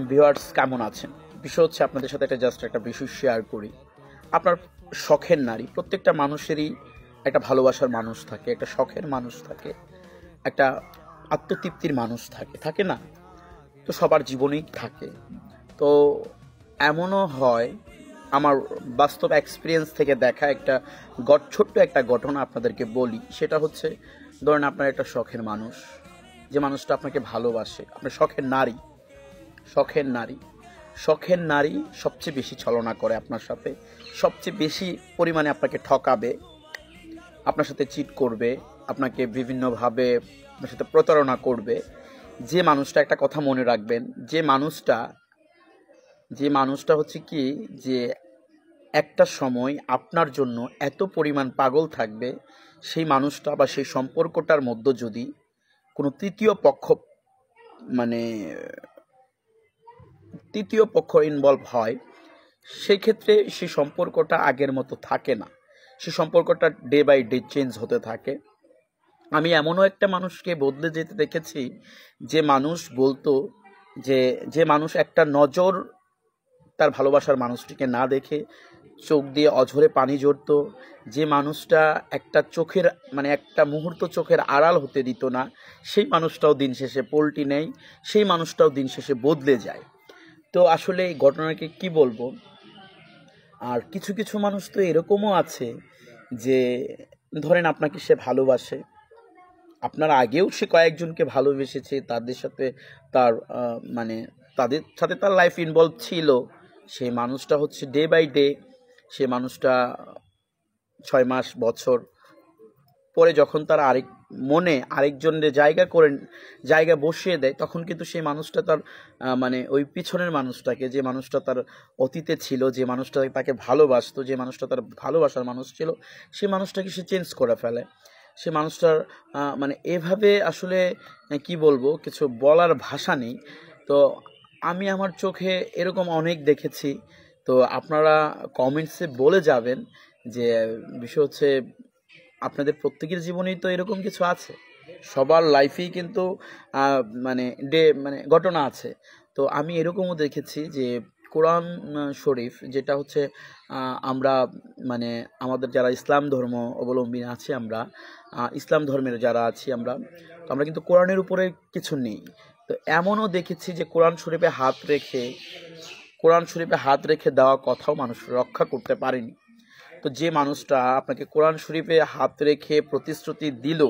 Viewers কেমন আছেন? বিষয় হচ্ছে আপনাদের সাথে একটা বিষয় শেয়ার করি। আপনার শখের নারী, প্রত্যেকটা মানুষেরই একটা ভালোবাসার মানুষ থাকে, একটা শখের মানুষ থাকে, একটা আত্মতৃপ্তির মানুষ থাকে, থাকে না? তো সবার জীবনেই থাকে। তো এমনও হয়, আমার বাস্তব এক্সপিরিয়েন্স থেকে দেখা ছোট্ট একটা ঘটনা আপনাদেরকে বলি। সেটা হচ্ছে, ধরেন আপনার একটা শখের মানুষ, যে মানুষটা আপনাকে ভালোবাসে, আপনার শখের নারী, শখের নারী শখের নারী সবচেয়ে বেশি ছলনা করে আপনার সাথে, সবচেয়ে বেশি পরিমাণে আপনাকে ঠকাবে, আপনার সাথে চিট করবে, আপনাকে বিভিন্নভাবে আপনার সাথে প্রতারণা করবে। যে মানুষটা, একটা কথা মনে রাখবেন, যে মানুষটা হচ্ছে কি, যে একটা সময় আপনার জন্য এত পরিমাণ পাগল থাকবে, সেই মানুষটা বা সেই সম্পর্কটার মধ্যে যদি কোনো মানে তৃতীয় পক্ষ ইনভলভ হয়, সেই ক্ষেত্রে সেই সম্পর্কটা আগের মতো থাকে না, সেই সম্পর্কটা ডে বাই ডে চেঞ্জ হতে থাকে। আমি এমনও একটা মানুষকে বদলে যেতে দেখেছি, যে মানুষ বলতো, যে মানুষ একটা নজর তার ভালোবাসার মানুষটিকে না দেখে চোখ দিয়ে অঝরে পানি ঝরতো, যে মানুষটা একটা মুহূর্ত চোখের আড়াল হতে দিত না, সেই মানুষটাও দিন শেষে পল্টি নেয়, সেই মানুষটাও দিন শেষে বদলে যায়। তো আসলে এই ঘটনাকে কি বলবো। আর কিছু কিছু মানুষ তো এরকমও আছে, যে ধরেন আপনাকে সে ভালোবাসে, আপনার আগেও সে কয়েকজনকে ভালোবেসেছে, তাদের সাথে তার তাদের সাথে তার লাইফ ইনভলভ ছিল। সেই মানুষটা হচ্ছে ডে বাই ডে, সে মানুষটা 6 মাস বছর পরে যখন তার আরেকজনের জায়গা বসিয়ে দেয়, তখন কিন্তু সেই মানুষটা তার ওই পিছনের মানুষটাকে, যে মানুষটা তার অতীতে ছিল, যে মানুষটা তাকে ভালোবাসতো, যে মানুষটা তার ভালোবাসার মানুষ ছিল, সেই মানুষটাকে সে চেঞ্জ করে ফেলে। সে মানুষটার এভাবে আসলে কি বলবো, কিছু বলার ভাষা নেই। তো আমি আমার চোখে এরকম অনেক দেখেছি। তো আপনারা কমেন্টসে বলে যাবেন, যে বিষয় হচ্ছে, আপনাদের প্রত্যেকের জীবনেই তো এরকম কিছু আছে, সবার লাইফেই কিন্তু ঘটনা আছে। তো আমি এরকমও দেখেছি যে কোরআন শরীফ, যেটা হচ্ছে আমরা আমাদের যারা ইসলাম ধর্ম অবলম্বী আছি, আমরা ইসলাম ধর্মের যারা আছি আমরা, তো আমরা কিন্তু কোরআনের উপরে কিছু নেই। তো এমনও দেখেছি যে কোরআন শরীফে হাত রেখে দেওয়া কথাও মানুষ রক্ষা করতে পারেনি। তো যে মানুষটা আপনাকে কোরআন শরীফে হাত রেখে প্রতিশ্রুতি দিল,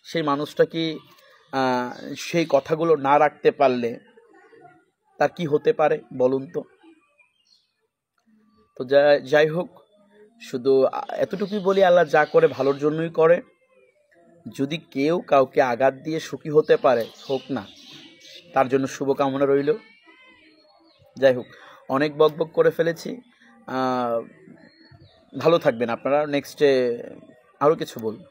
সেই মানুষটা কি সেই কথাগুলো না রাখতে পারলে তার কি হতে পারে বলুন তো। তো যাই হোক, শুধু এতটুকুই বলি, আল্লাহ যা করে ভালোর জন্যই করে। যদি কেউ কাউকে আঘাত দিয়ে সুখী হতে পারে, হোক না, তার জন্য শুভকামনা রইল। যাই হোক, অনেক বকবক করে ফেলেছি। ভালো থাকবেন আপনারা। নেক্সটে আরও কিছু বলুন।